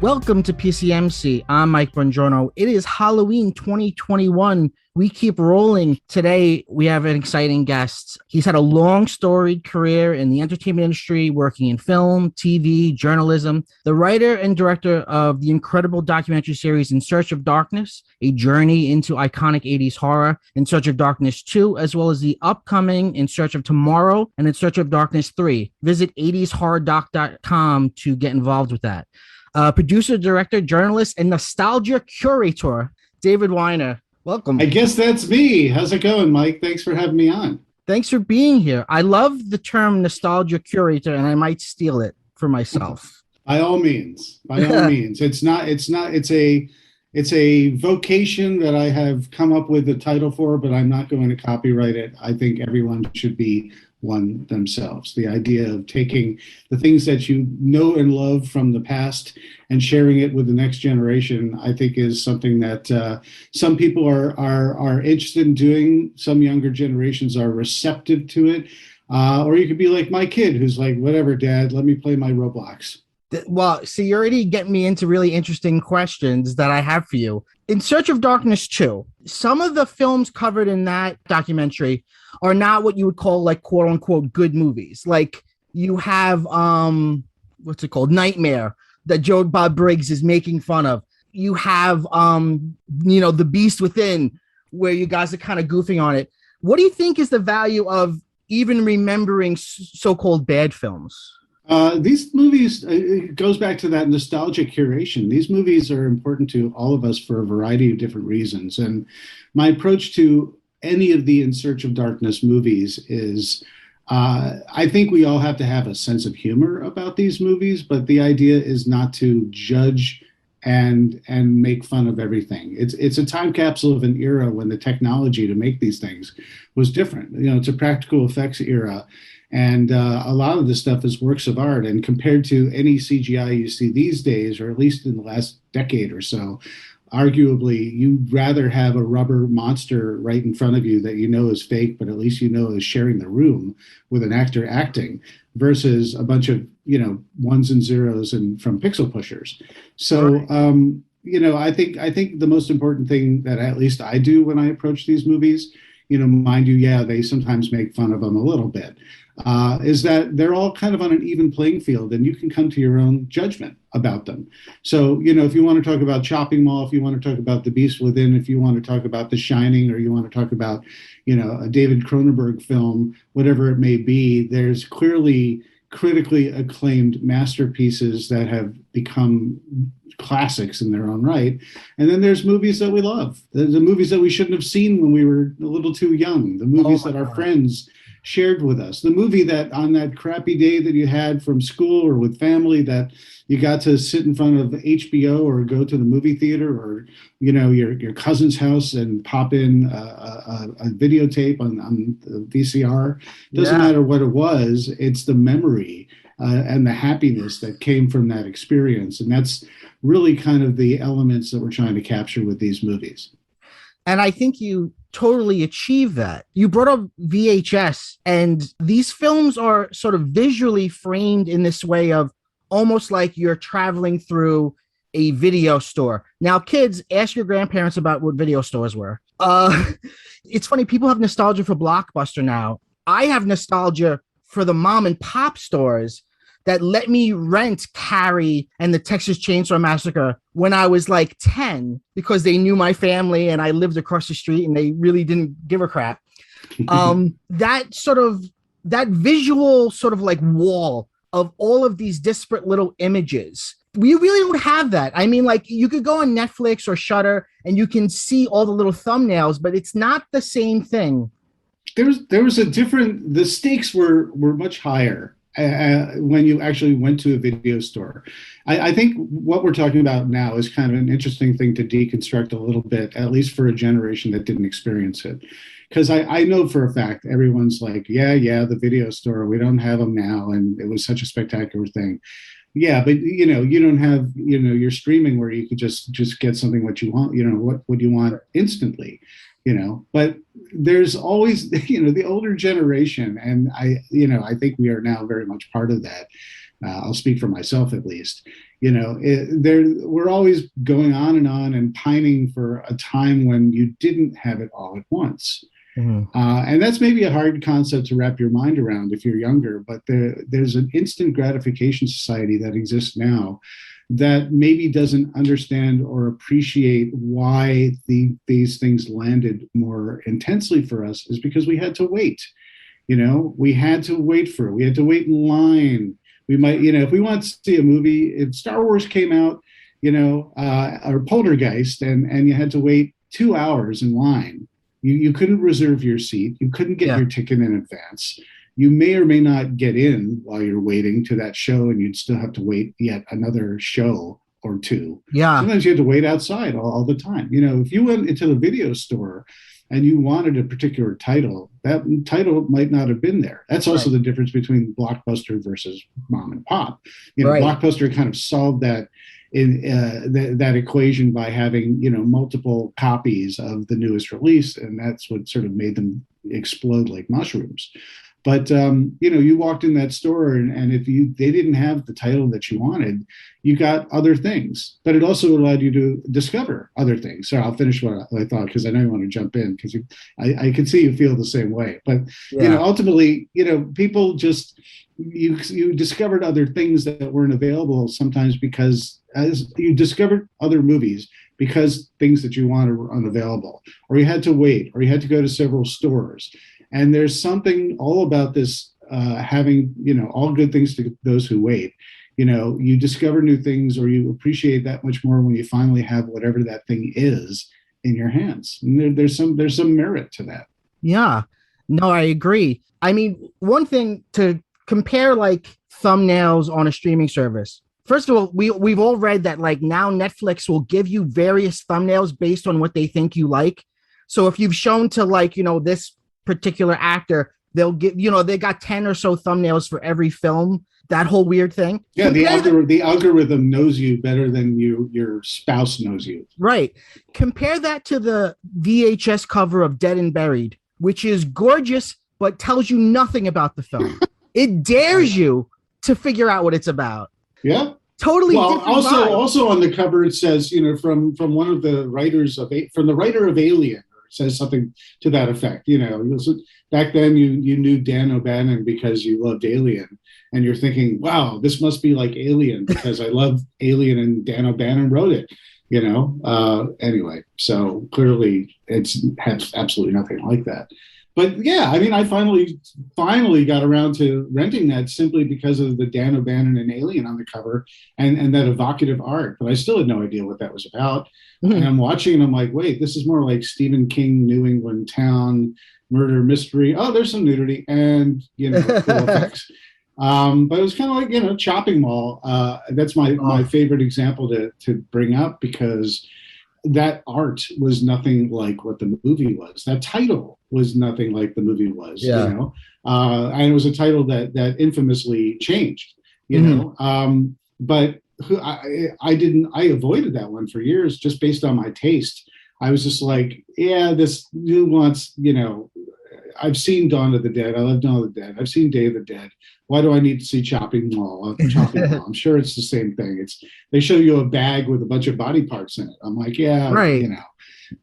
Welcome to PCMC. I'm Mike Bongiorno. It is Halloween 2021. We keep rolling. Today, we have an exciting guest. He's had a long storied career in the entertainment industry, working in film, TV, journalism. The writer and director of the incredible documentary series In Search of Darkness, a journey into iconic 80s horror, In Search of Darkness 2, as well as the upcoming In Search of Tomorrow and In Search of Darkness 3. Visit 80shorrordoc.com to get involved with that. Producer, director, journalist, and nostalgia curator, David Weiner. Welcome. I guess that's me. How's it going, Mike? Thanks for having me on. Thanks for being here. I love the term nostalgia curator, and I might steal it for myself. By all means. It's a vocation that I have come up with a title for, but I'm not going to copyright it. I think everyone should be one themselves. The idea of taking the things that you know and love from the past and sharing it with the next generation, I think is something that some people are interested in doing. Some younger generations are receptive to it. Or you could be like my kid who's like, whatever, Dad, let me play my Roblox. Well, see, you're already getting me into really interesting questions that I have for you. In Search of Darkness 2, some of the films covered in that documentary are not what you would call like quote unquote good movies. Like you have what's it called? Nightmare, that Joe Bob Briggs is making fun of. You have The Beast Within, where you guys are kind of goofing on it. What do you think is the value of even remembering so-called bad films? These movies, it goes back to that nostalgic curation. These movies are important to all of us for a variety of different reasons. And my approach to any of the In Search of Darkness movies is I think we all have to have a sense of humor about these movies, but the idea is not to judge and make fun of everything. It's a time capsule of an era when the technology to make these things was different. It's a practical effects era. And a lot of this stuff is works of art. And compared to any CGI you see these days, or at least in the last decade or so, arguably, you'd rather have a rubber monster right in front of you that you know is fake, but at least you know is sharing the room with an actor acting, versus a bunch of, ones and zeros and from pixel pushers. So, I think the most important thing that at least I do when I approach these movies, mind you, yeah, they sometimes make fun of them a little bit, is that they're all kind of on an even playing field and you can come to your own judgment about them. So, if you want to talk about Chopping Mall, if you want to talk about The Beast Within, if you want to talk about The Shining, or you want to talk about, a David Cronenberg film, whatever it may be, there's clearly critically acclaimed masterpieces that have become classics in their own right. And then there's movies that we love, the movies that we shouldn't have seen when we were a little too young, the movies that our friends shared with us, the movie that on that crappy day that you had from school or with family that you got to sit in front of HBO or go to the movie theater or, your cousin's house and pop in a videotape on the VCR. Doesn't matter what it was. It's the memory and the happiness that came from that experience. And that's really kind of the elements that we're trying to capture with these movies. And I think you totally achieve that. You brought up VHS, and these films are sort of visually framed in this way of almost like you're traveling through a video store. Now, kids, ask your grandparents about what video stores were. It's funny, people have nostalgia for Blockbuster now. I have nostalgia for the mom and pop stores that let me rent Carrie and the Texas Chainsaw Massacre when I was like 10 because they knew my family and I lived across the street and they really didn't give a crap. That visual sort of like wall of all of these disparate little images, we really don't have that. I mean, like you could go on Netflix or Shudder and you can see all the little thumbnails, but it's not the same thing. There was the stakes were much higher. When you actually went to a video store. I think what we're talking about now is kind of an interesting thing to deconstruct a little bit, at least for a generation that didn't experience it. Because I know for a fact, everyone's like, yeah, the video store, we don't have them now. And it was such a spectacular thing. Yeah, but you don't have, your streaming where you could just get something what you want, what you want instantly. But there's always, the older generation, and I think we are now very much part of that. I'll speak for myself at least. We're always going on and pining for a time when you didn't have it all at once. Mhm. And that's maybe a hard concept to wrap your mind around if you're younger, but there's an instant gratification society that exists now that maybe doesn't understand or appreciate why these things landed more intensely for us is because we had to wait. We had to wait for it. We had to wait in line. We might, if we want to see a movie, if Star Wars came out, or Poltergeist, and you had to wait 2 hours in line, you couldn't reserve your seat. You couldn't get Yeah. your ticket in advance. You may or may not get in while you're waiting to that show, and you'd still have to wait yet another show or two. Yeah. Sometimes you had to wait outside all the time. If you went into the video store and you wanted a particular title, that title might not have been there. That's also Right. the difference between Blockbuster versus mom and pop. Right. Blockbuster kind of solved that in that equation by having multiple copies of the newest release, and that's what sort of made them explode like mushrooms. But you walked in that store, and if they didn't have the title that you wanted, you got other things. But it also allowed you to discover other things. So I'll finish what I thought, because I know you want to jump in, because I can see you feel the same way. But Yeah. ultimately, people just you discovered other things that weren't available sometimes, because as you discovered other movies because things that you wanted were unavailable, or you had to wait, or you had to go to several stores. And there's something all about this, having, all good things to those who wait. You discover new things, or you appreciate that much more when you finally have whatever that thing is in your hands. And there's some merit to that. Yeah. No, I agree. I mean, one thing to compare like thumbnails on a streaming service. First of all, we've all read that like now Netflix will give you various thumbnails based on what they think you like. So if you've shown to like, this particular actor, they'll give, they got 10 or so thumbnails for every film, that whole weird thing. Yeah, the algorithm knows you better than your spouse knows you. Right. Compare that to the VHS cover of Dead and Buried, which is gorgeous, but tells you nothing about the film. It dares you to figure out what it's about. Yeah. Totally. Well, different vibe. also on the cover it says, from one of the writers from the writer of Alien, or it says something to that effect. Back then you knew Dan O'Bannon because you loved Alien, and you're thinking, wow, this must be like Alien because I love Alien and Dan O'Bannon wrote it. Anyway, so clearly it's has absolutely nothing like that. But yeah, I mean, I finally got around to renting that simply because of the Dan O'Bannon and Alien on the cover, and that evocative art. But I still had no idea what that was about. Mhm. And I'm watching, and I'm like, wait, this is more like Stephen King, New England town murder mystery. Oh, there's some nudity and cool effects. But it was kind of like Chopping Mall. That's my favorite example to bring up, because that art was nothing like what the movie was. That title was nothing like the movie was. Yeah. And it was a title that infamously changed. But I avoided that one for years just based on my taste. I was just like, yeah, this nuance. I've seen Dawn of the Dead. I love Dawn of the Dead. I've seen Day of the Dead. Why do I need to see Chopping Mall? I'm sure it's the same thing. They show you a bag with a bunch of body parts in it. I'm like, yeah, right.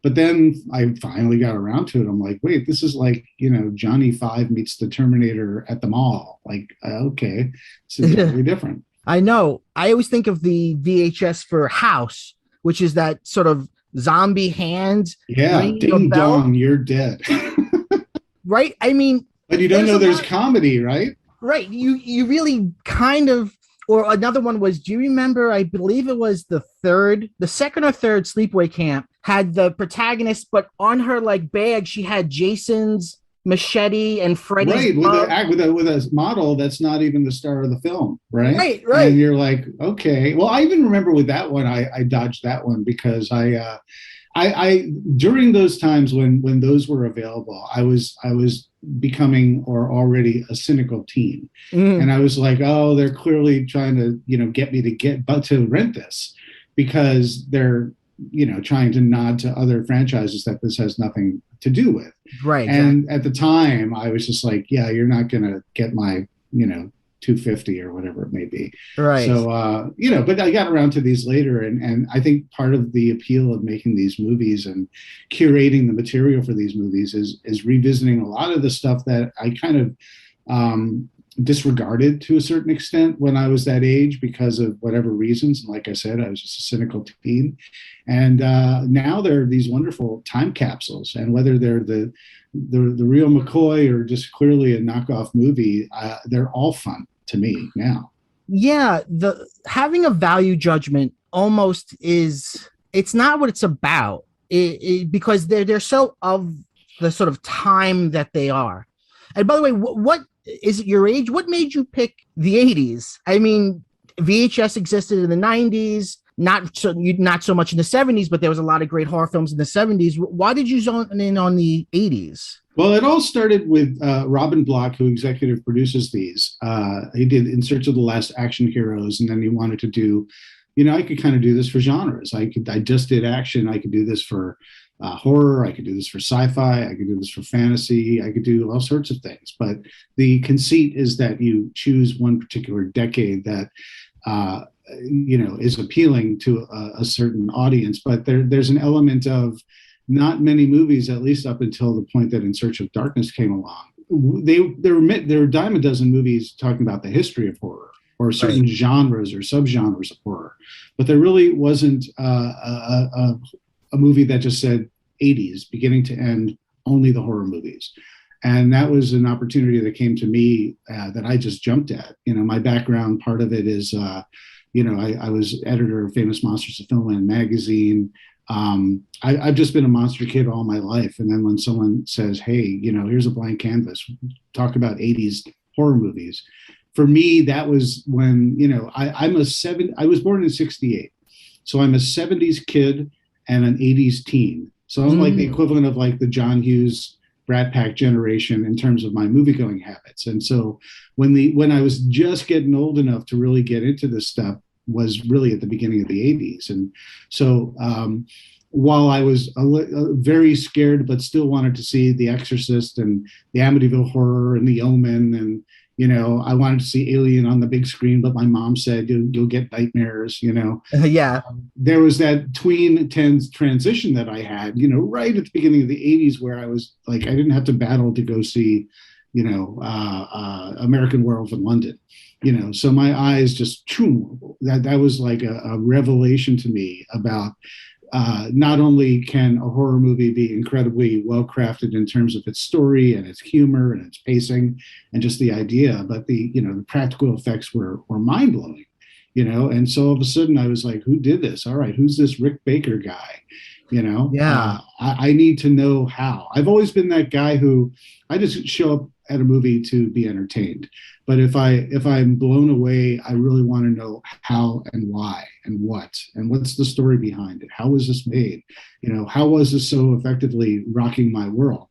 But then I finally got around to it. I'm like, wait, this is like, Johnny Five meets the Terminator at the mall. Like, okay, this is very different. I know. I always think of the VHS for House, which is that sort of zombie hand. Yeah, ding dong, you're dead. Right? I mean, but you don't know there's comedy, right? Right. You really kind of, or another one was, do you remember, I believe it was the second or third Sleepaway Camp had the protagonist, but on her like bag, she had Jason's machete and Freddy's right with a model that's not even the star of the film, right. And you're like, okay. Well, I even remember with that one, I dodged that one because I during those times when those were available, I was becoming or already a cynical teen, and I was like, oh, they're clearly trying to get me to rent this because they're trying to nod to other franchises that this has nothing to do with. Right. And at the time, I was just like, yeah, you're not going to get my 250 or whatever it may be. Right. So, but I got around to these later. And I think part of the appeal of making these movies and curating the material for these movies is revisiting a lot of the stuff that I kind of disregarded to a certain extent when I was that age because of whatever reasons. And like I said, I was just a cynical teen. And now there are these wonderful time capsules. And whether they're the real McCoy or just clearly a knockoff movie, they're all fun to me now. Yeah, the having a value judgment almost is, it's not what it's about, because they're so of the sort of time that they are. And by the way, what is it your age? What made you pick the 80s? I mean, VHS existed in the 90s, not so much in the 70s, but there was a lot of great horror films in the 70s. Why did you zone in on the 80s? Well, it all started with Robin Block, who executive produces these. He did In Search of the Last Action Heroes, and then he wanted to do, I could kind of do this for genres. I just did action. I could do this for horror. I could do this for sci-fi. I could do this for fantasy. I could do all sorts of things. But the conceit is that you choose one particular decade that, is appealing to a certain audience. But there's an element of not many movies, at least up until the point that In Search of Darkness came along. There were a dime a dozen movies talking about the history of horror or certain genres or subgenres of horror. But there really wasn't a movie that just said 80s, beginning to end, only the horror movies. And that was an opportunity that came to me that I just jumped at. My background, part of it is, I was editor of Famous Monsters of Filmland magazine. I've just been a monster kid all my life. And then when someone says, hey, here's a blank canvas, talk about 80s horror movies. For me, that was when, I was born in 68. So I'm a 70s kid and an 80s teen. So I'm like the equivalent of like the John Hughes Brat Pack generation in terms of my movie going habits. And so when I was just getting old enough to really get into this stuff was really at the beginning of the 80s. And so while I was very scared, but still wanted to see The Exorcist and the Amityville Horror and The Omen, and I wanted to see Alien on the big screen, but my mom said you'll get nightmares. Yeah. There was that tween transition that I had, right at the beginning of the 80s, where I was like, I didn't have to battle to go see, American Werewolf in London. So my eyes just that was like a revelation to me about not only can a horror movie be incredibly well crafted in terms of its story and its humor and its pacing and just the idea, but the practical effects were mind blowing. And so all of a sudden I was like, who did this? All right, who's this Rick Baker guy? Yeah. I need to know how. I've always been that guy who I just show up at a movie to be entertained. But if I'm blown away, I really want to know how and why and what's the story behind it. How was this made? How was this so effectively rocking my world?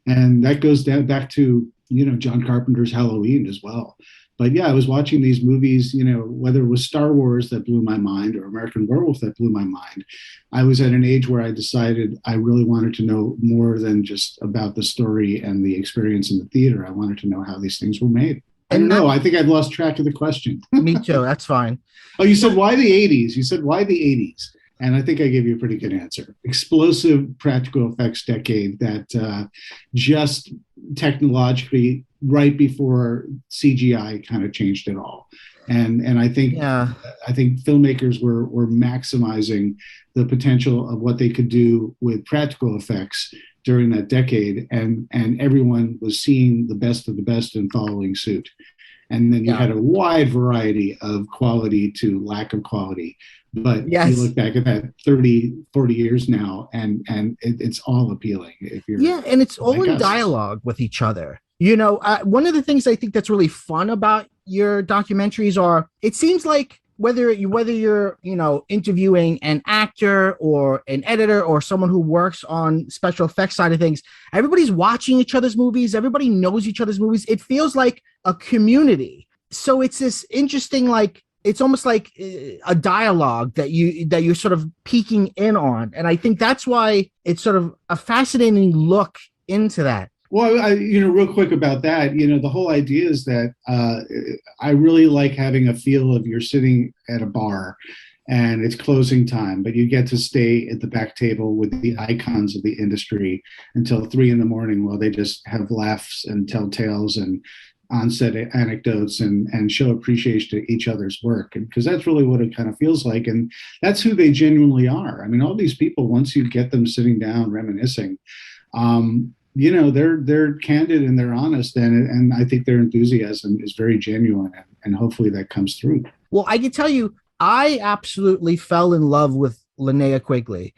And that goes back to, John Carpenter's Halloween as well. But yeah, I was watching these movies, whether it was Star Wars that blew my mind or American Werewolf that blew my mind. I was at an age where I decided I really wanted to know more than just about the story and the experience in the theater. I wanted to know how these things were made. I don't know. I think I've lost track of the question. Me too. That's fine. Oh, you said why the 80s? You said why the 80s? And I think I gave you a pretty good answer. Explosive practical effects decade that just technologically right before CGI kind of changed it all. And I think filmmakers were maximizing the potential of what they could do with practical effects during that decade, and everyone was seeing the best of the best and following suit. And then you had a wide variety of quality to lack of quality. But you look back at that 30, 40 years now, and it's all appealing. If you're and it's all in dialogue with each other. One of the things I think that's really fun about your documentaries are, it seems like whether you're interviewing an actor or an editor or someone who works on special effects side of things, everybody's watching each other's movies. Everybody knows each other's movies. It feels like a community. So it's this interesting, like, it's almost like a dialogue that you're sort of peeking in on. And I think that's why it's sort of a fascinating look into that. Well, real quick about that, the whole idea is that I really like having a feel of you're sitting at a bar and it's closing time, but you get to stay at the back table with the icons of the industry until 3 in the morning while they just have laughs and tell tales and on-set anecdotes and show appreciation to each other's work. And because that's really what it kind of feels like. And that's who they genuinely are. I mean, all these people, once you get them sitting down reminiscing, they're candid and they're honest, and I think their enthusiasm is very genuine, and hopefully that comes through. Well, I can tell you, I absolutely fell in love with Linnea Quigley.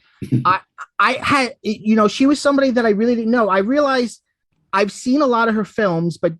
I I had, she was somebody that I really didn't know. I realized I've seen a lot of her films, but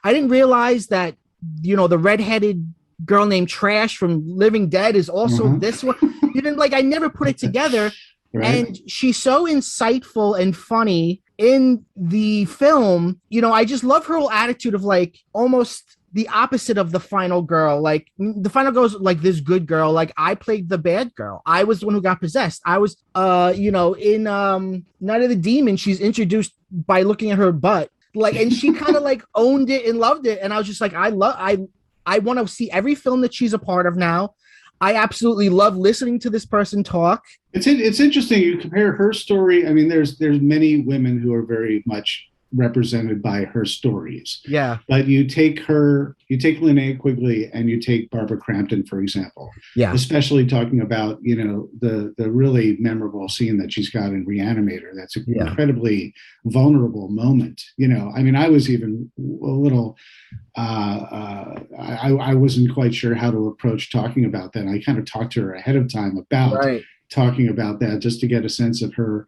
I didn't realize that, the redheaded girl named Trash from Living Dead is also this one. You didn't like, I never put it together. Right. And she's so insightful and funny in the film. I just love her whole attitude of like almost the opposite of the final girl. Like the final girl's like this good girl. Like I played the bad girl. I was the one who got possessed. I was, in Night of the Demon, she's introduced by looking at her butt. Like, and she kind of like owned it and loved it. And I was just like, I want to see every film that she's a part of now. I absolutely love listening to this person talk. It's interesting. You compare her story. I mean, there's many women who are very much represented by her stories. Yeah. But you take Linnea Quigley and you take Barbara Crampton, for example. Yeah. Especially talking about, the really memorable scene that she's got in Reanimator. That's an incredibly vulnerable moment. I mean, I was even a little, I wasn't quite sure how to approach talking about that. I kind of talked to her ahead of time about talking about that just to get a sense of her,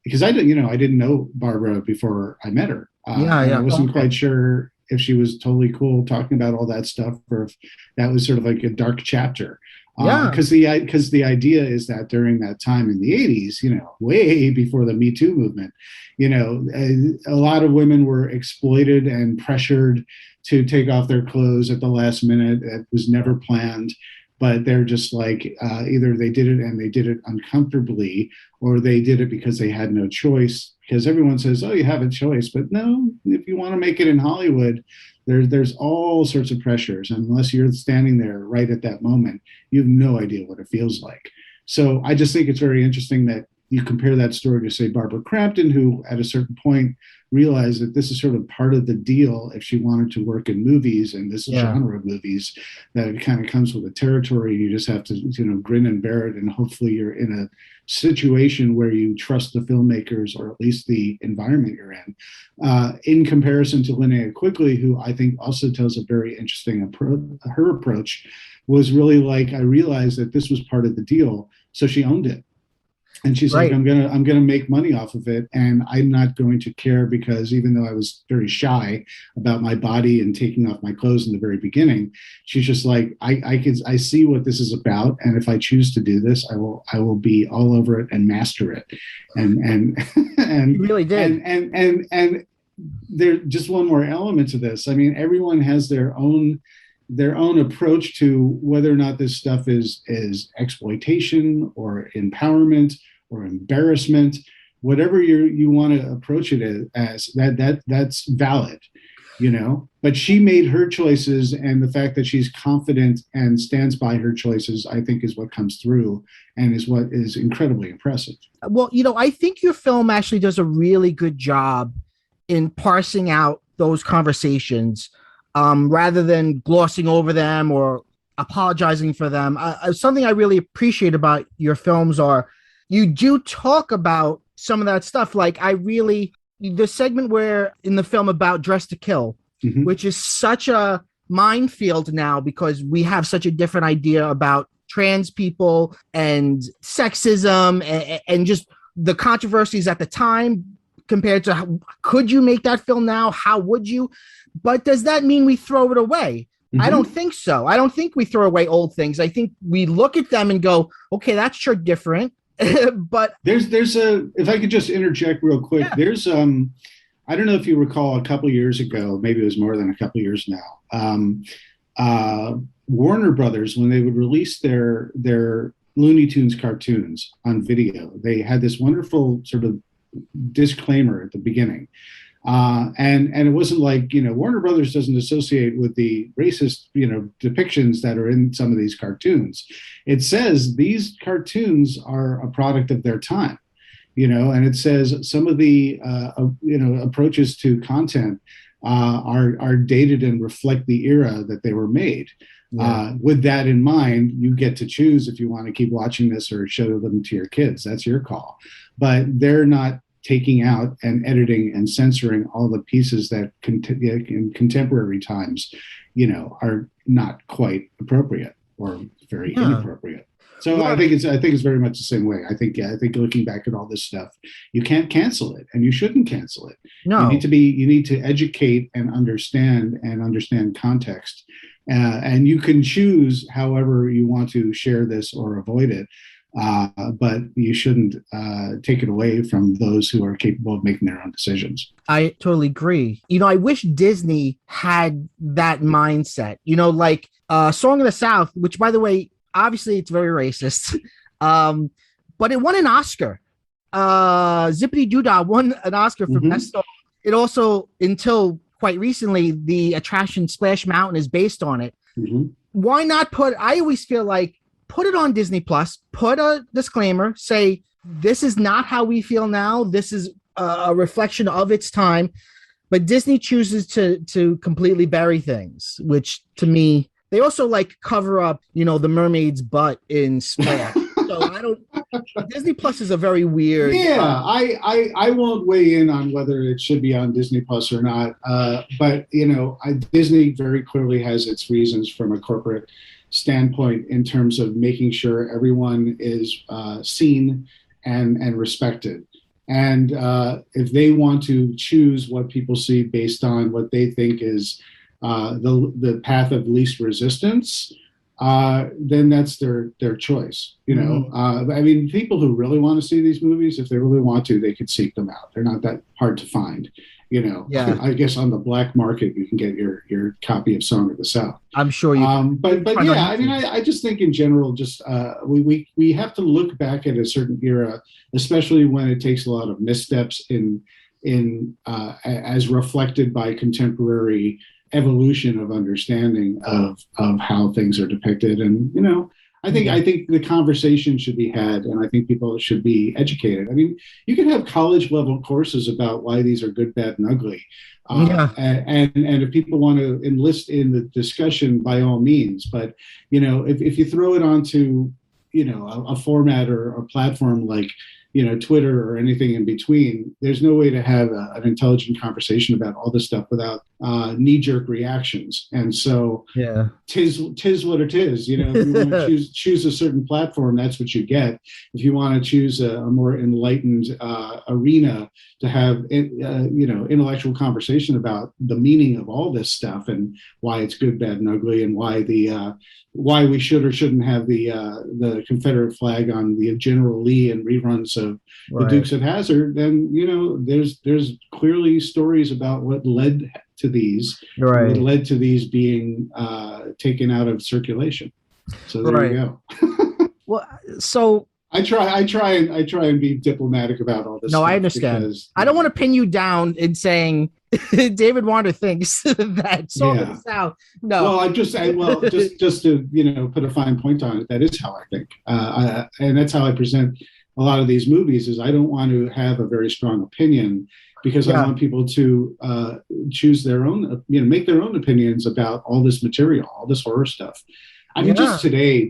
because I didn't know Barbara before I met her. I wasn't quite sure if she was totally cool talking about all that stuff, or if that was sort of like a dark chapter. Because the idea is that during that time in the 80s, way before the Me Too movement, a lot of women were exploited and pressured to take off their clothes at the last minute. It was never planned. But they're just like, either they did it and they did it uncomfortably, or they did it because they had no choice. Because everyone says, oh, you have a choice. But no, if you want to make it in Hollywood, there's all sorts of pressures. And unless you're standing there right at that moment, you have no idea what it feels like. So I just think it's very interesting that you compare that story to, say, Barbara Crampton, who at a certain point realized that this is sort of part of the deal if she wanted to work in movies and this genre of movies, that it kind of comes with a territory. You just have to, grin and bear it. And hopefully you're in a situation where you trust the filmmakers, or at least the environment you're in comparison to Linnea Quigley, who I think also tells a very interesting approach. Her approach was really like, I realized that this was part of the deal. So she owned it. And she's like, I'm gonna make money off of it, and I'm not going to care, because even though I was very shy about my body and taking off my clothes in the very beginning, she's just like, I see what this is about, and if I choose to do this, I will be all over it and master it. And you really did. And there's just one more element to this. I mean, everyone has their own approach to whether or not this stuff is exploitation or empowerment or embarrassment, whatever you want to approach it as, that's valid, but she made her choices, and the fact that she's confident and stands by her choices, I think, is what comes through and is what is incredibly impressive. Well, I think your film actually does a really good job in parsing out those conversations, rather than glossing over them or apologizing for them. Something I really appreciate about your films are you do talk about some of that stuff. Like the segment where in the film about Dress to Kill, which is such a minefield now, because we have such a different idea about trans people and sexism and just the controversies at the time compared to could you make that film now? How would you? But does that mean we throw it away? I don't think so. I don't think we throw away old things. I think we look at them and go, okay, that's sure different. But there's if I could just interject real quick, there's I don't know if you recall, a couple of years ago, maybe it was more than a couple of years now, Warner Brothers, when they would release their Looney Tunes cartoons on video, they had this wonderful sort of disclaimer at the beginning. And it wasn't like, Warner Brothers doesn't associate with the racist, depictions that are in some of these cartoons. It says these cartoons are a product of their time, and it says some of the, approaches to content are dated and reflect the era that they were made. Yeah. With that in mind, you get to choose if you want to keep watching this or show them to your kids. That's your call. But they're not taking out and editing and censoring all the pieces that in contemporary times, are not quite appropriate or very inappropriate. So Yeah. I think it's very much the same way. I think looking back at all this stuff, you can't cancel it, and you shouldn't cancel it. No. You need to educate and understand context, and you can choose however you want to share this or avoid it. But you shouldn't take it away from those who are capable of making their own decisions. I totally agree. I wish Disney had that mindset. Like Song of the South, which, by the way, obviously it's very racist, but it won an Oscar. Zippity Doodah won an Oscar for Best Song. It also, until quite recently, the attraction Splash Mountain is based on it. Why not I always feel like, put it on Disney Plus, put a disclaimer, say, this is not how we feel now. This is a reflection of its time. But Disney chooses to completely bury things, which to me, they also like cover up, the mermaid's butt in Splash. So I don't, Disney Plus is a very weird. Yeah, I won't weigh in on whether it should be on Disney Plus or not. But, Disney very clearly has its reasons from a corporate standpoint in terms of making sure everyone is seen and respected. And if they want to choose what people see based on what they think is the path of least resistance, then that's their choice. I mean, people who really want to see these movies, if they really want to, they could seek them out. They're not that hard to find. Yeah. I guess on the black market you can get your copy of Song of the South. I'm sure you. But yeah, I mean, I just think in general, just we have to look back at a certain era, especially when it takes a lot of missteps in as reflected by contemporary evolution of understanding of how things are depicted. And I think the conversation should be had, and I think people should be educated. I mean, you can have college level courses about why these are good, bad, and ugly. And if people want to enlist in the discussion, by all means. But if you throw it onto a format or a platform like Twitter or anything in between, there's no way to have an intelligent conversation about all this stuff without knee-jerk reactions. And so, yeah, tis what it is. If you want to choose a certain platform, that's what you get. If you want to choose a more enlightened arena to have intellectual conversation about the meaning of all this stuff and why it's good, bad, and ugly, and why we should or shouldn't have the Confederate flag on the General Lee and reruns of the Dukes of Hazzard, then there's clearly stories about what led to these, what led to these being taken out of circulation. So there you go. Well, so I try and be diplomatic about all this. No, I understand. Because, I don't want to pin you down in saying David Warner thinks that Song of the South. No. Well, just to put a fine point on it, that is how I think, and that's how I present a lot of these movies. Is I don't want to have a very strong opinion because I want people to choose their own, make their own opinions about all this material, all this horror stuff. I mean, just today.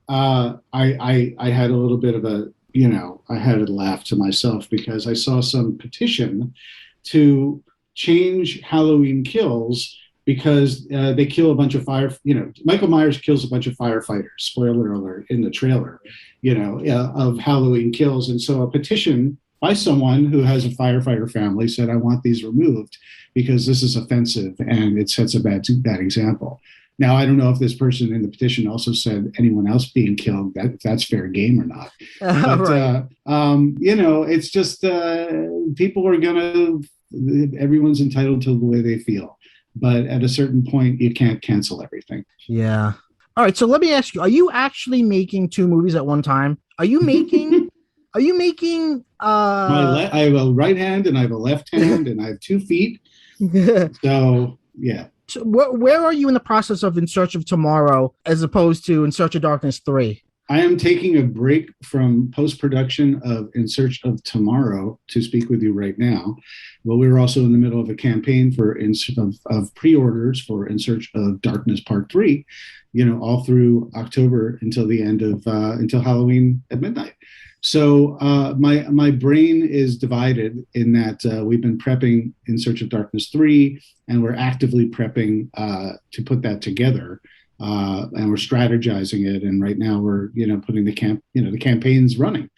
I had a little bit of I had a laugh to myself because I saw some petition to change Halloween Kills because they kill a bunch of Michael Myers kills a bunch of firefighters, spoiler alert, in the trailer, of Halloween Kills. And so a petition by someone who has a firefighter family said, I want these removed because this is offensive and it sets a bad example. Now, I don't know if this person in the petition also said anyone else being killed, if that's fair game or not. But, it's just people are everyone's entitled to the way they feel. But at a certain point, you can't cancel everything. Yeah. All right. So let me ask you, are you actually making two movies at one time? Are you making Are you making I have a right hand and I have a left hand and I have 2 feet. So yeah. So where are you in the process of In Search of Tomorrow as opposed to In Search of Darkness 3? I am taking a break from post-production of In Search of Tomorrow to speak with you right now. Well, we're also in the middle of a campaign of pre-orders for In Search of Darkness Part 3, all through October until the end of until Halloween at midnight. So my brain is divided in that we've been prepping In Search of Darkness 3, and we're actively prepping to put that together. And we're strategizing it, and right now we're putting the campaigns running.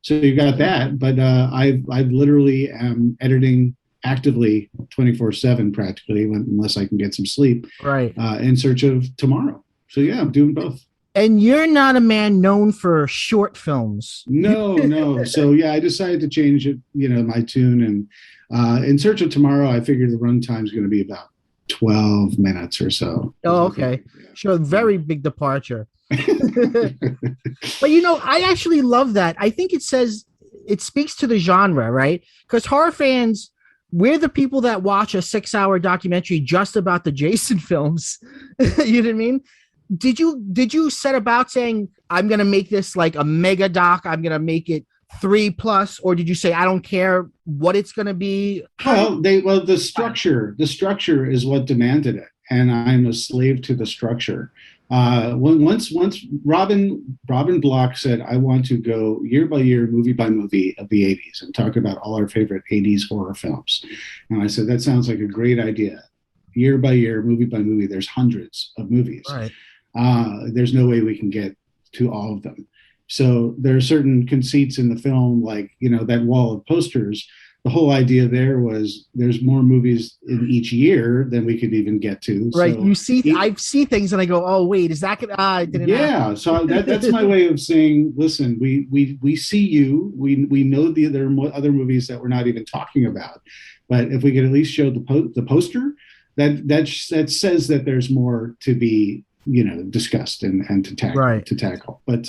So you got that, but I've literally am editing actively 24/7 practically, unless I can get some sleep. Right. In Search of Tomorrow. So yeah, I'm doing both. And you're not a man known for short films. No. So yeah, I decided to change it, my tune, and In Search of Tomorrow, I figured the runtime is going to be about 12 minutes or so. Oh, okay. Sure. Very big departure. But I actually love that. I think it speaks to the genre, right? Because horror fans, we're the people that watch a 6-hour documentary just about the Jason films. You know what I mean? Did you set about saying, I'm going to make this like a mega doc, I'm going to make it 3+, or did you say, I don't care what it's going to be? The structure is what demanded it, and I'm a slave to the structure. Once Robin Block said, I want to go year by year, movie by movie of the 80s and talk about all our favorite 80s horror films. And I said, that sounds like a great idea. Year by year, movie by movie, there's hundreds of movies. Right. There's no way we can get to all of them. So there are certain conceits in the film, like, that wall of posters. The whole idea there was there's more movies in each year than we could even get to. Right. So I see things and I go, oh, wait, is that going to, yeah. So that's my way of saying, listen, we see you. We know there are other movies that we're not even talking about. But if we could at least show the poster, that says that there's more to be discussed and to tackle. But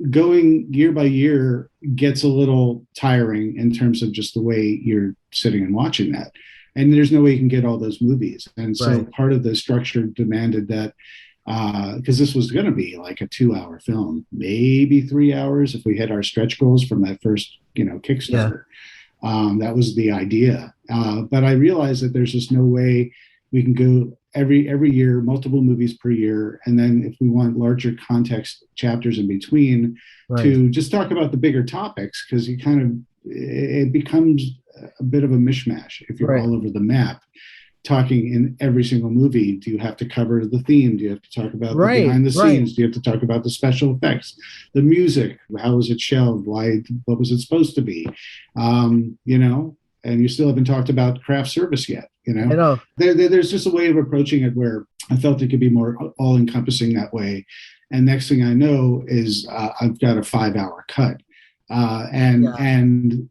going year by year gets a little tiring in terms of just the way you're sitting and watching that, and there's no way you can get all those movies. And so part of the structure demanded that, because this was going to be like a 2-hour film, maybe 3 hours if we hit our stretch goals from that first Kickstarter. That was the idea, but I realized that there's just no way we can go every year, multiple movies per year, and then if we want larger context chapters in between, to just talk about the bigger topics, because it becomes a bit of a mishmash if you're all over the map talking in every single movie. Do you have to cover the theme? Do you have to talk about the behind the scenes? Do you have to talk about the special effects, the music? How was it shelved? Why? What was it supposed to be? And you still haven't talked about craft service yet. I know. There's just a way of approaching it where I felt it could be more all-encompassing that way. And next thing I know is I've got a 5-hour cut, and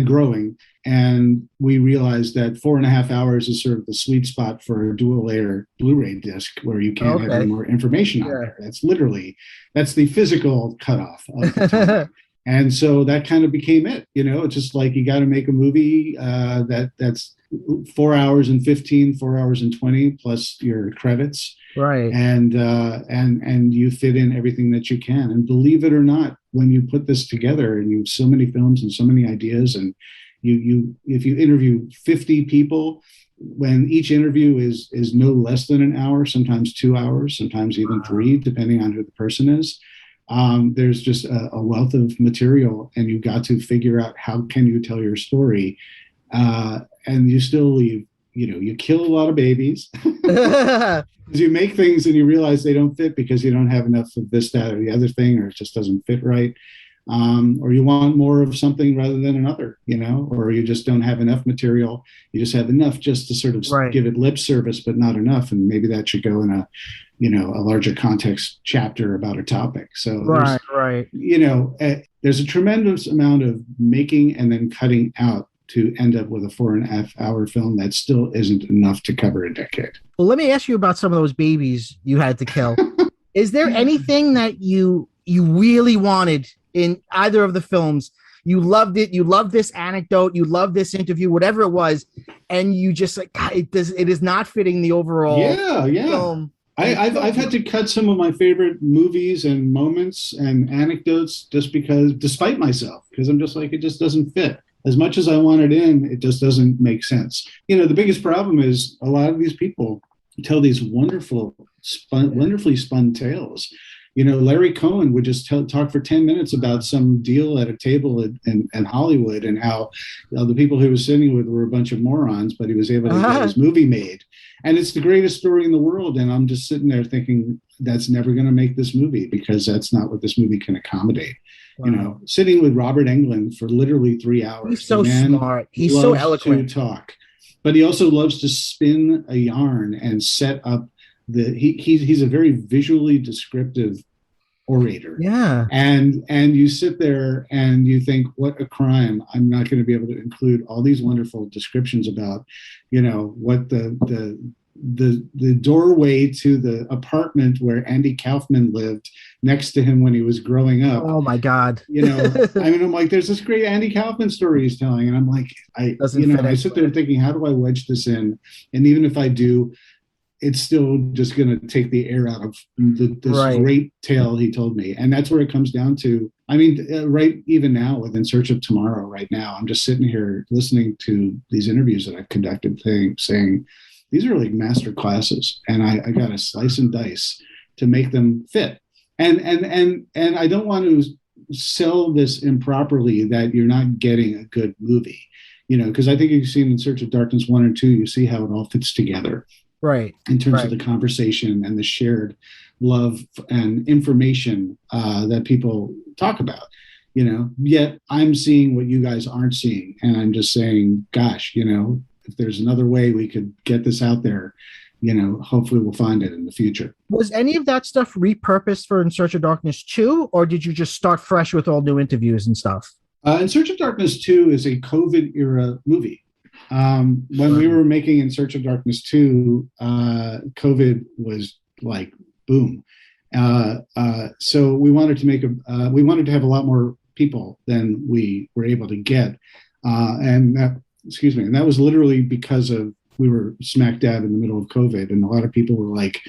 growing. And we realized that 4.5 hours is sort of the sweet spot for a dual-layer Blu-ray disc, where you can't have any more information on there. That's the physical cutoff of the time. And so that kind of became it. It's just like, you got to make a movie that's 4 hours and 15, 4 hours and 20 plus your credits. Right. And you fit in everything that you can. And believe it or not, when you put this together and you have so many films and so many ideas, and if you interview 50 people, when each interview is no less than an hour, sometimes 2 hours, sometimes even 3, depending on who the person is. There's just a wealth of material, and you've got to figure out how can you tell your story, and you still leave. You kill a lot of babies. You make things and you realize they don't fit because you don't have enough of this, that, or the other thing, or it just doesn't fit right. Or you want more of something rather than another, or you just don't have enough material. You just have enough just to sort of give it lip service, but not enough. And maybe that should go in a larger context chapter about a topic. So there's a tremendous amount of making and then cutting out to end up with a 4.5 hour film that still isn't enough to cover a decade. Well, let me ask you about some of those babies you had to kill. Is there anything that you really wanted in either of the films. You loved it. You loved this anecdote. You loved this interview, whatever it was, and you just like God, it is not fitting the overall Yeah, yeah. film. And it I've kills had you. to cut some of my favorite movies and moments and anecdotes just because, despite myself, because I'm just like, it just doesn't fit. As much as I want it in, it just doesn't make sense. You know, the biggest problem is a lot of these people tell these wonderfully spun tales. You know, Larry Cohen would just talk for 10 minutes about some deal at a table in Hollywood and how the people he was sitting with were a bunch of morons, but he was able to get his movie made. And it's the greatest story in the world. And I'm just sitting there thinking, that's never going to make this movie because that's not what this movie can accommodate. Wow. You know, sitting with Robert Englund for literally 3 hours. He's so smart. He's so eloquent. To talk, but he also loves to spin a yarn and set up he's a very visually descriptive orator. Yeah. And you sit there and you think, what a crime. I'm not going to be able to include all these wonderful descriptions about, you know, what the doorway to the apartment where Andy Kaufman lived next to him when he was growing up. Oh my God. You know, I mean, I'm like, there's this great Andy Kaufman story he's telling. And I'm like, I sit there thinking, how do I wedge this in? And even if I do, it's still just going to take the air out of this great tale he told me. And that's where it comes down to. I mean, right even now with In Search of Tomorrow right now, I'm just sitting here listening to these interviews that I've conducted saying, these are like master classes. And I got to slice and dice to make them fit. And I don't want to sell this improperly that you're not getting a good movie, you know, because I think you've seen In Search of Darkness 1 and 2, you see how it all fits together. Right. In terms of the conversation and the shared love and information that people talk about, you know, yet I'm seeing what you guys aren't seeing. And I'm just saying, gosh, you know, if there's another way we could get this out there, you know, hopefully we'll find it in the future. Was any of that stuff repurposed for In Search of Darkness 2, or did you just start fresh with all new interviews and stuff? In Search of Darkness 2 is a COVID era movie. When we were making In Search of Darkness 2, COVID was like boom. So we wanted to have a lot more people than we were able to get. And that was literally because we were smack dab in the middle of COVID. And a lot of people were like,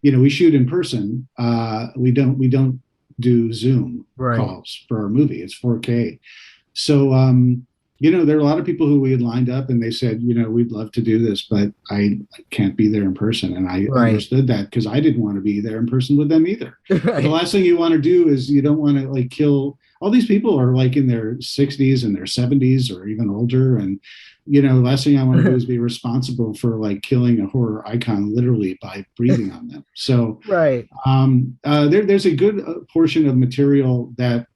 you know, we shoot in person. We don't do Zoom calls for our movie. It's 4K. So, you know, there are a lot of people who we had lined up and they said, you know, we'd love to do this, but I can't be there in person. And I understood that because I didn't want to be there in person with them either. The last thing you want to do is you don't want to like kill all these people are like in their 60s and their 70s or even older. And, you know, the last thing I want to do is be responsible for like killing a horror icon literally by breathing on them. So there's a good portion of material that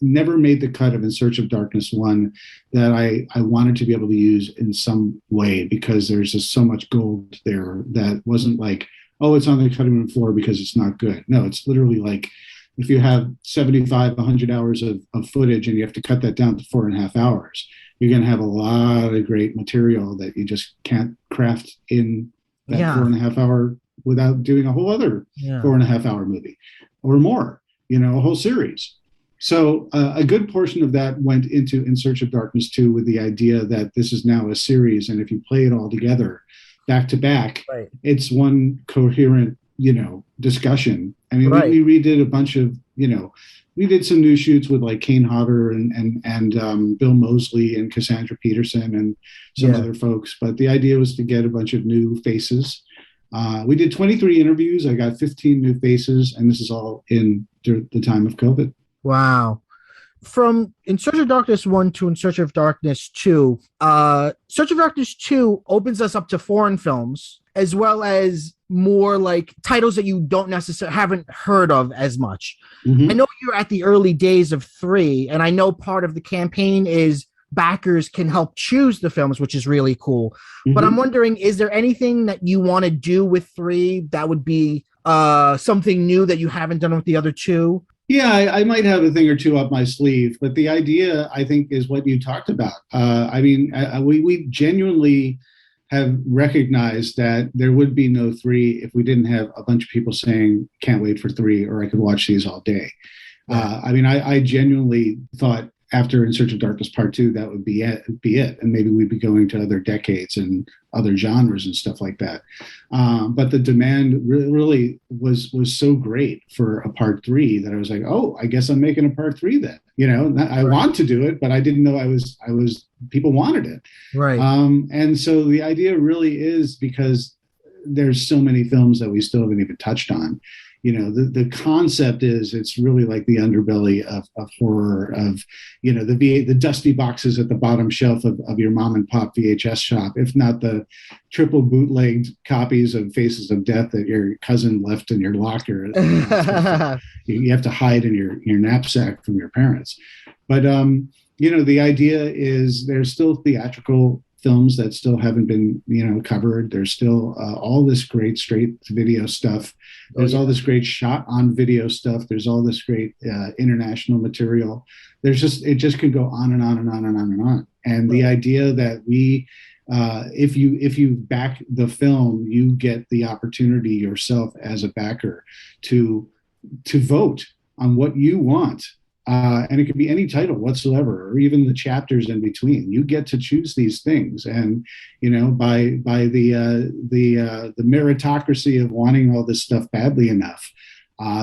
never made the cut of In Search of Darkness 1 that I wanted to be able to use in some way because there's just so much gold there that wasn't like, oh, it's on the cutting room floor because it's not good. No, it's literally like if you have 75, 100 hours of footage and you have to cut that down to 4.5 hours, you're going to have a lot of great material that you just can't craft in that 4.5 hour without doing a whole other 4.5 hour movie or more, you know, a whole series. So a good portion of that went into In Search of Darkness 2 with the idea that this is now a series. And if you play it all together back to back, it's one coherent, you know, discussion. I mean, we redid a bunch of, you know, we did some new shoots with like Kane Hodder and Bill Moseley and Cassandra Peterson and some other folks. But the idea was to get a bunch of new faces. We did 23 interviews. I got 15 new faces. And this is all in the time of COVID. Wow. From In Search of Darkness 1 to In Search of Darkness 2, Search of Darkness 2 opens us up to foreign films, as well as more like titles that you don't necessarily haven't heard of as much. I know you're at the early days of 3, and I know part of the campaign is backers can help choose the films, which is really cool. But I'm wondering, is there anything that you want to do with 3 that would be something new that you haven't done with the other 2? Yeah, I might have a thing or two up my sleeve, but the idea, I think, is what you talked about. I mean, we genuinely have recognized that there would be no 3 if we didn't have a bunch of people saying, can't wait for 3, or I could watch these all day. Yeah. I mean, I genuinely thought after In Search of Darkness Part Two that would be it, and maybe we'd be going to other decades and other genres and stuff like that. But the demand really was so great for a Part Three that I was like, oh, I guess I'm making a Part Three then. You know, I Right. want to do it, but I didn't know I was people wanted it. Right. And so the idea really is because there's so many films that we still haven't even touched on. You know, the concept is it's really like the underbelly of horror, of, you know, the dusty boxes at the bottom shelf of your mom and pop VHS shop, if not the triple bootlegged copies of Faces of Death that your cousin left in your locker. You know, supposed to, you have to hide in your knapsack from your parents. But you know, the idea is there's still theatrical films that still haven't been, you know, covered. There's still all this great straight to video stuff. Oh There's all yeah. this great shot on video stuff. There's all this great international material. There's just, it just could go on and on and on and on and on. And the Right. idea that we if you back the film, you get the opportunity yourself as a backer to vote on what you want. And it could be any title whatsoever, or even the chapters in between. You get to choose these things, and you know, by the meritocracy of wanting all this stuff badly enough,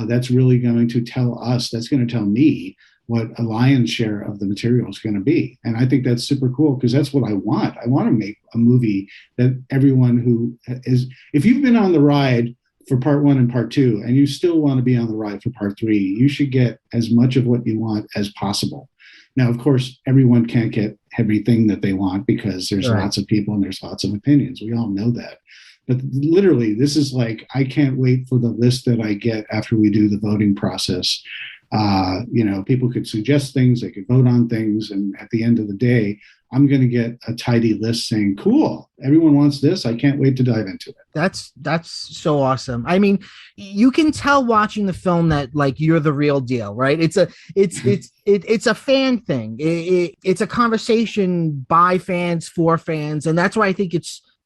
that's really going to tell us. That's going to tell me what a lion's share of the material is going to be. And I think that's super cool because that's what I want. I want to make a movie that everyone who is, if you've been on the ride for part one and part two, and you still want to be on the ride for part three, you should get as much of what you want as possible. Now, of course, everyone can't get everything that they want because there's Right. lots of people and there's lots of opinions. We all know that. But literally, this is like, I can't wait for the list that I get after we do the voting process. You know, people could suggest things, they could vote on things. And at the end of the day, I'm going to get a tidy list saying, cool, everyone wants this. I can't wait to dive into it. That's so awesome. I mean, you can tell watching the film that like you're the real deal, right? It's a fan thing. It's a conversation by fans for fans, and that's why I think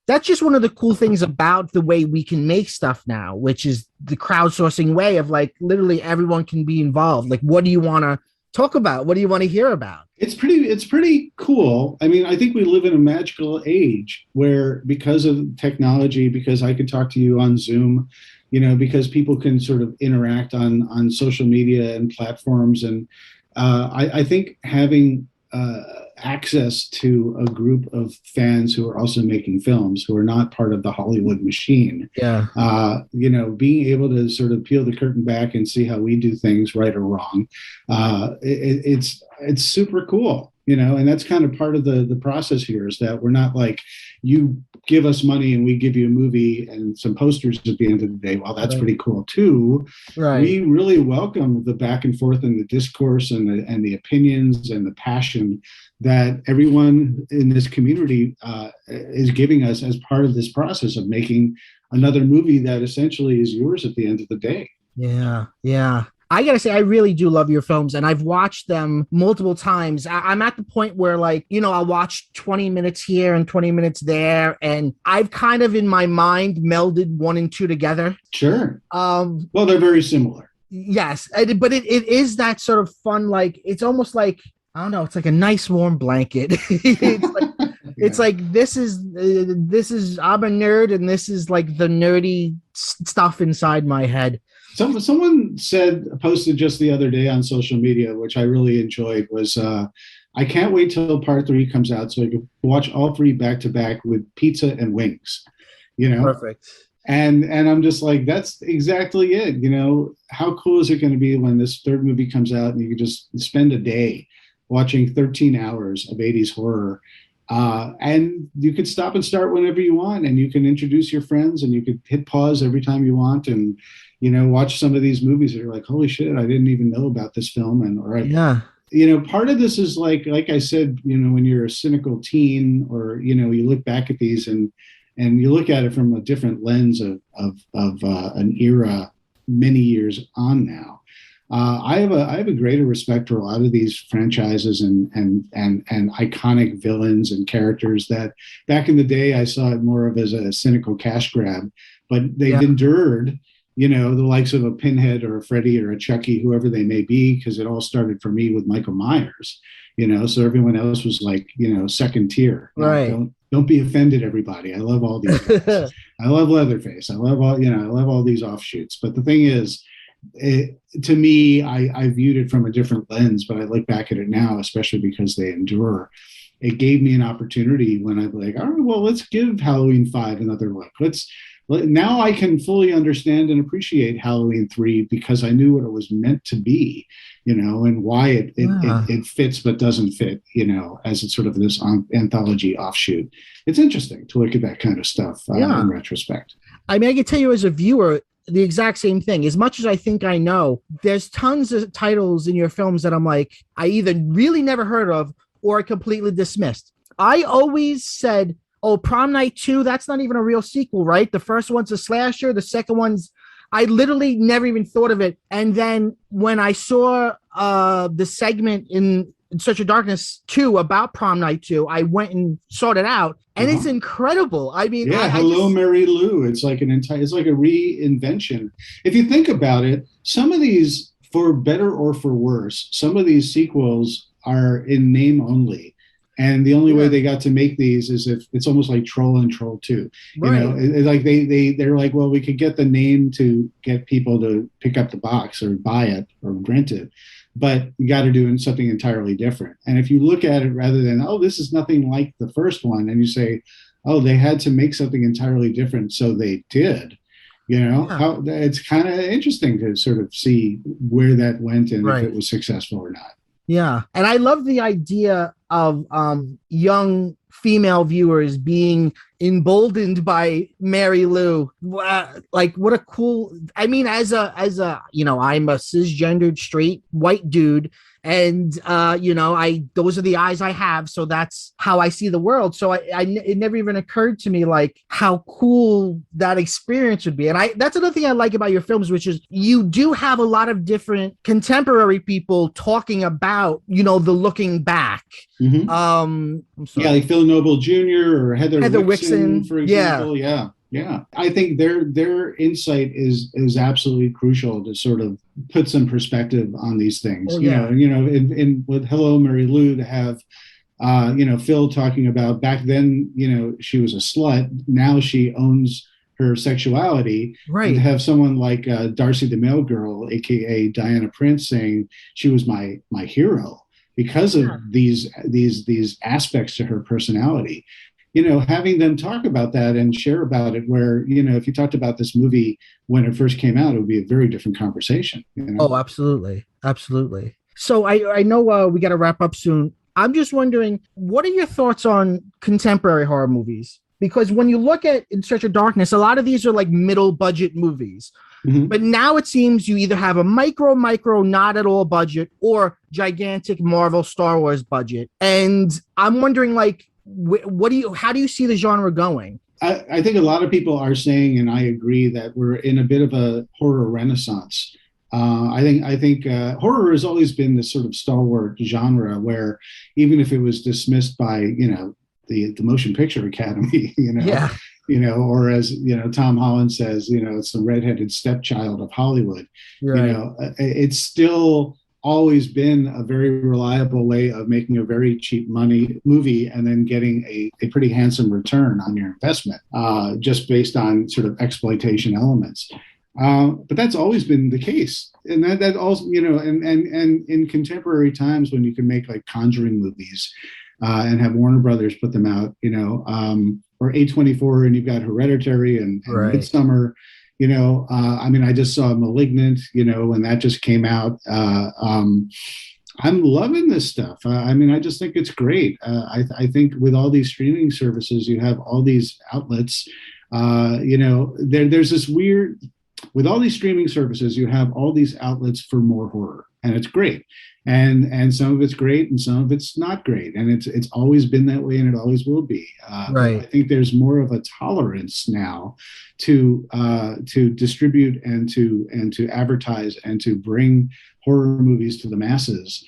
that's just one of the cool things about the way we can make stuff now, which is the crowdsourcing way of like literally everyone can be involved. Like, what do you want to talk about? What do you want to hear about? It's pretty cool. I mean, I think we live in a magical age where because of technology, because I could talk to you on Zoom, you know, because people can sort of interact on social media and platforms, and I think having access to a group of fans who are also making films, who are not part of the Hollywood machine, Yeah. you know, being able to sort of peel the curtain back and see how we do things, right or wrong, it's super cool, you know. And that's kind of part of the process here, is that we're not like, you give us money and we give you a movie and some posters at the end of the day. Well, that's Right. pretty cool too. Right. We really welcome the back and forth and the discourse and the opinions and the passion that everyone in this community is giving us as part of this process of making another movie that essentially is yours at the end of the day. Yeah, yeah. I gotta say, I really do love your films, and I've watched them multiple times. I'm at the point where, like, you know, I'll watch 20 minutes here and 20 minutes there, and I've kind of in my mind melded one and two together. Sure. Um, Well, they're very similar. yes, but it is that sort of fun, like it's almost like I don't know, it's like a nice warm blanket. It's Yeah. like this is I'm a nerd, and this is like the nerdy stuff inside my head. Someone posted just the other day on social media, which I really enjoyed, was I can't wait till part three comes out so I can watch all three back to back with pizza and wings, you know? Perfect. And I'm just like, that's exactly it. You know, how cool is it going to be when this third movie comes out and you can just spend a day watching 13 hours of 80s horror, and you could stop and start whenever you want, and you can introduce your friends, and you could hit pause every time you want, and you know, watch some of these movies that are like, holy shit, I didn't even know about this film. And all right, Yeah. you know, part of this is like I said, you know, when you're a cynical teen, or you know, you look back at these and you look at it from a different lens of an era many years on now. I have a greater respect for a lot of these franchises and iconic villains and characters that back in the day I saw it more of as a cynical cash grab, but they've Yeah. endured the likes of a Pinhead or a Freddy or a Chucky, whoever they may be, because it all started for me with Michael Myers. So everyone else was like, second tier. Now, Right. don't be offended, everybody. I love all these guys. I love Leatherface. I love I love all these offshoots. But the thing is, to me, I viewed it from a different lens, but I look back at it now, especially because they endure. It gave me an opportunity when I'm like, all right, well, let's give Halloween 5 another look. Now I can fully understand and appreciate Halloween 3 because I knew what it was meant to be, and why Yeah. it fits but doesn't fit, as it's sort of this anthology offshoot. It's interesting to look at that kind of stuff in Yeah. retrospect. I mean, I can tell you as a viewer, the exact same thing. As much as I think I know, there's tons of titles in your films that I'm like, I either really never heard of or I completely dismissed. I always said, oh, Prom Night 2, that's not even a real sequel, right? The first one's a slasher, the second one's, I literally never even thought of it. And then when I saw the segment in Search of Darkness 2 about Prom Night 2, I went and sought it out, and it's Uh-huh. incredible. I mean, Yeah, I Hello, just, Mary Lou. It's like a reinvention. If you think about it, some of these, for better or for worse, some of these sequels are in name only. And the only way yeah, they got to make these is if it's almost like Troll and Troll 2. right. Like they're like, well, we could get the name to get people to pick up the box or buy it or rent it, but you got to do something entirely different. And if you look at it rather than, oh, this is nothing like the first one, and you say, oh, they had to make something entirely different, so they did. Yeah, How it's kind of interesting to sort of see where that went and if it right. was successful or not. Yeah. And I love the idea of young female viewers being emboldened by Mary Lou. Like what a cool, I mean, as a I'm a cisgendered straight white dude, and I those are the eyes I have, so that's how I see the world. So it never even occurred to me like how cool that experience would be. And I that's another thing I like about your films, which is you do have a lot of different contemporary people talking about the looking back. Mm-hmm. I'm Yeah, sorry. like Phil Noble Jr. or Heather Heather Wixon, Wixon. for Yeah. example. Yeah, yeah. I think their insight is absolutely crucial to sort of put some perspective on these things. Oh yeah. In with Hello Mary Lou to have Phil talking about back then, she was a slut. Now she owns her sexuality, and to Right. have someone like Darcy the Mail Girl, aka Diana Prince, saying she was my hero because of Yeah. these aspects to her personality. Having them talk about that and share about it, where if you talked about this movie when it first came out, it would be a very different conversation. Oh, absolutely. Absolutely. So I know we got to wrap up soon. I'm just wondering, what are your thoughts on contemporary horror movies? Because when you look at In Search of Darkness, a lot of these are like middle budget movies. Mm-hmm. But now it seems you either have a micro, not at all budget or gigantic Marvel Star Wars budget. And I'm wondering, like, how do you see the genre going? I think a lot of people are saying, and I agree, that we're in a bit of a horror renaissance. I think horror has always been this sort of stalwart genre where even if it was dismissed by the Motion Picture Academy, Yeah, or as Tom Holland says, it's the redheaded stepchild of Hollywood. right. It's still always been a very reliable way of making a very cheap money movie and then getting a pretty handsome return on your investment, just based on sort of exploitation elements. But that's always been the case, and that also and in contemporary times when you can make like Conjuring movies and have Warner Brothers put them out, or A24, and you've got Hereditary and Right. Midsummer. I mean, I just saw Malignant, when that just came out. I'm loving this stuff. I mean, I just think it's great. I think with all these streaming services, you have all these outlets. There's this weird, with all these streaming services, you have all these outlets for more horror, and it's great. And some of it's great, and some of it's not great, and it's always been that way, and it always will be. But I Right. think there's more of a tolerance now to distribute and to advertise and to bring horror movies to the masses,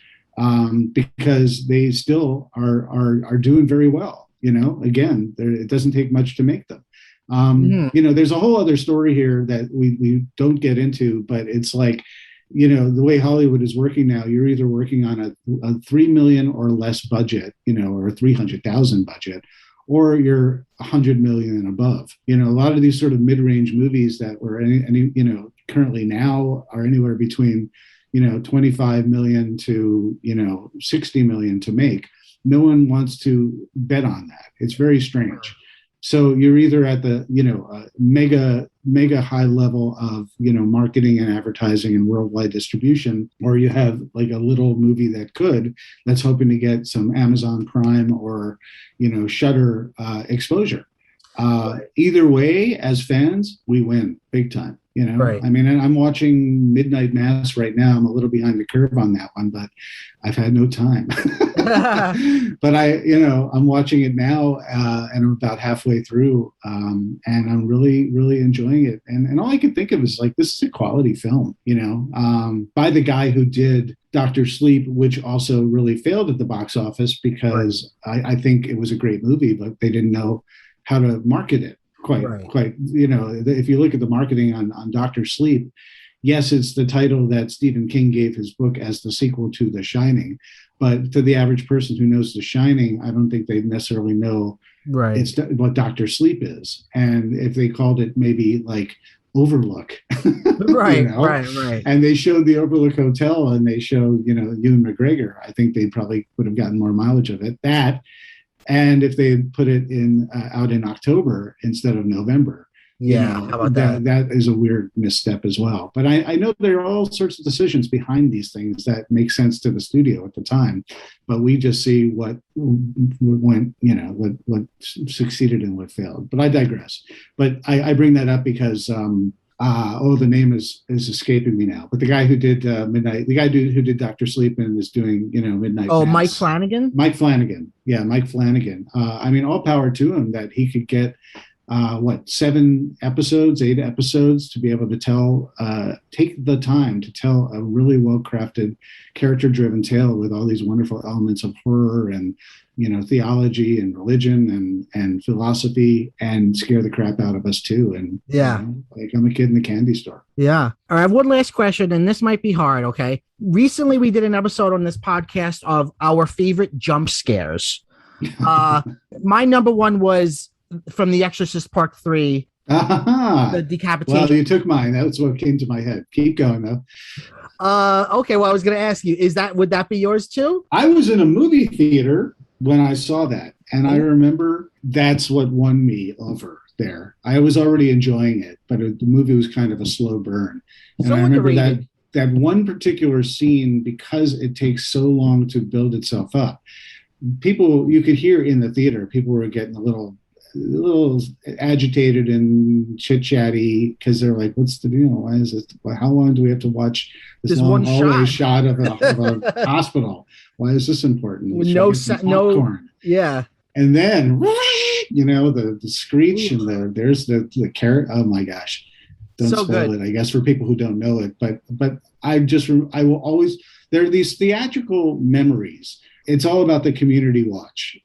because they still are doing very well. Again, it doesn't take much to make them. Mhm. There's a whole other story here that we don't get into, but it's like, the way Hollywood is working now, you're either working on a 3 million or less budget, or 300,000 budget, or you're 100 million and above. A lot of these sort of mid-range movies that were currently now are anywhere between 25 million to 60 million to make. No one wants to bet on that. It's very strange. So you're either at the mega high level of marketing and advertising and worldwide distribution, or you have like a little movie that's hoping to get some Amazon Prime or Shudder exposure. Either way, as fans, we win big time. Right. I mean, I'm watching Midnight Mass right now. I'm a little behind the curve on that one, but I've had no time. But I'm watching it now, and I'm about halfway through, and I'm really, really enjoying it. And all I can think of is like, this is a quality film, by the guy who did Doctor Sleep, which also really failed at the box office because I think it was a great movie, but they didn't know how to market it quite. If you look at the marketing on Doctor Sleep, yes, it's the title that Stephen King gave his book as the sequel to The Shining, but to the average person who knows The Shining, I don't think they necessarily know it's what Doctor Sleep is. And if they called it maybe like Overlook, Right. and they showed the Overlook Hotel and they showed Ewan McGregor, I think they probably would have gotten more mileage of it. And if they had put it out in October instead of November, how about that? That is a weird misstep as well. But I know there are all sorts of decisions behind these things that make sense to the studio at the time. But we just see what went, what succeeded and what failed. But I digress. But I bring that up because the name is escaping me now. But the guy who did who did Doctor Sleep and is doing Midnight. Oh, Mass. Mike Flanagan. Mike Flanagan, yeah, Mike Flanagan. I mean, all power to him that he could get 8 episodes to be able to take the time to tell a really well-crafted, character-driven tale with all these wonderful elements of horror and theology and religion and philosophy, and scare the crap out of us too. And like I'm a kid in the candy store. Yeah. All right, I have one last question, and this might be hard. Okay. Recently, we did an episode on this podcast of our favorite jump scares. My number one was from The Exorcist Part 3, the decapitation. Well, you took mine. That's what came to my head. Keep going though. Okay. Well, I was going to ask you, would that be yours too? I was in a movie theater when I saw that, and I remember that's what won me over there. I was already enjoying it, but the movie was kind of a slow burn. And I remember that one particular scene, because it takes so long to build itself up. You could hear in the theater, people were getting a little agitated and chit-chatty because they're like, what's the deal? Why is it? How long do we have to watch this long hallway shot of a hospital? Why is this important? With no popcorn. Yeah. And then the screech and there's the carrot. Oh my gosh. Don't spoil it, I guess, for people who don't know it. But I will always, there are these theatrical memories. It's all about the community watch.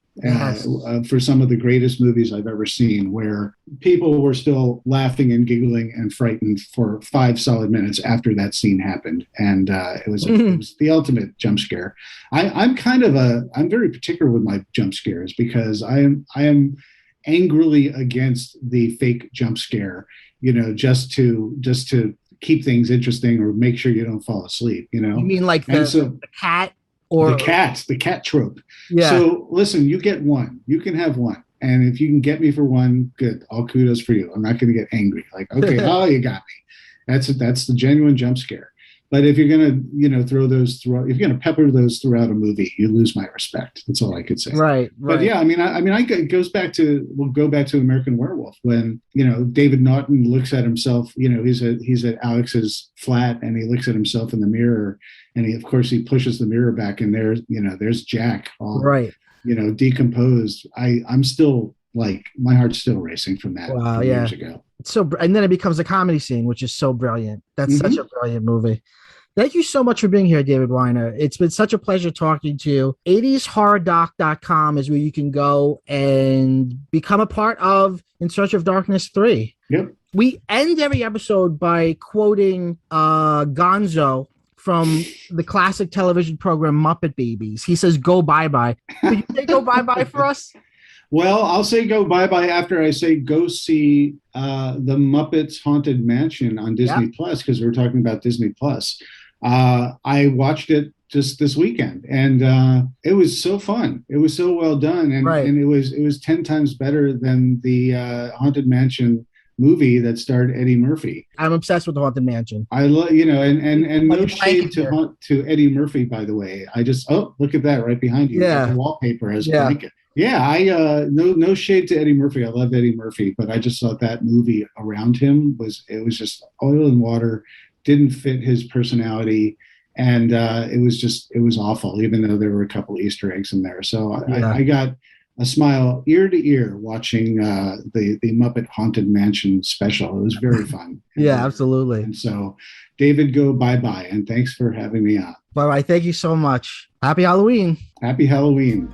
For some of the greatest movies I've ever seen, where people were still laughing and giggling and frightened for 5 solid minutes after that scene happened, and it was the ultimate jump scare. I'm very particular with my jump scares because I am angrily against the fake jump scare, just to keep things interesting or make sure you don't fall asleep. You mean like the cat? Or the cat trope. Yeah. So listen, you get one. You can have one. And if you can get me for one, good. All kudos for you. I'm not going to get angry. Like, okay, you got me. That's the genuine jump scare. But if you're going to, throw those throughout, if you're going to pepper those throughout a movie, you lose my respect. That's all I could say. Right. But yeah, it goes back to, we'll go back to American Werewolf when, David Naughton looks at himself, he's at Alex's flat and he looks at himself in the mirror and he pushes the mirror back and there's Jack all, decomposed. I'm still like, my heart's still racing from that years ago. So, and then it becomes a comedy scene, which is so brilliant. That's such a brilliant movie. Thank you so much for being here, David Weiner. It's been such a pleasure talking to you. 80shorrordoc.com is where you can go and become a part of In Search of Darkness 3. Yep. We end every episode by quoting Gonzo from the classic television program Muppet Babies. He says, "Go bye bye." Could you say "go bye bye" for us? Well, I'll say go bye bye after I say go see the Muppets Haunted Mansion on Disney Plus, because we're talking about Disney Plus. I watched it just this weekend, and it was so fun. It was so well done, and Right. and it was 10 times better than the Haunted Mansion movie that starred Eddie Murphy. I'm obsessed with the Haunted Mansion. I love, and Like no a shade blanket here. to Eddie Murphy, by the way. I just, oh, look at that right behind you. That's Yeah. a wallpaper as a Yeah. blanket. Yeah, I no shade to Eddie Murphy. I love Eddie Murphy, but I just thought that movie around him was just oil and water, didn't fit his personality, and it was awful. Even though there were a couple Easter eggs in there, so Yeah. I got a smile ear to ear watching the Muppet Haunted Mansion special. It was very fun. Yeah, absolutely. And so, David, go bye bye, and thanks for having me on. Bye bye. Thank you so much. Happy Halloween. Happy Halloween.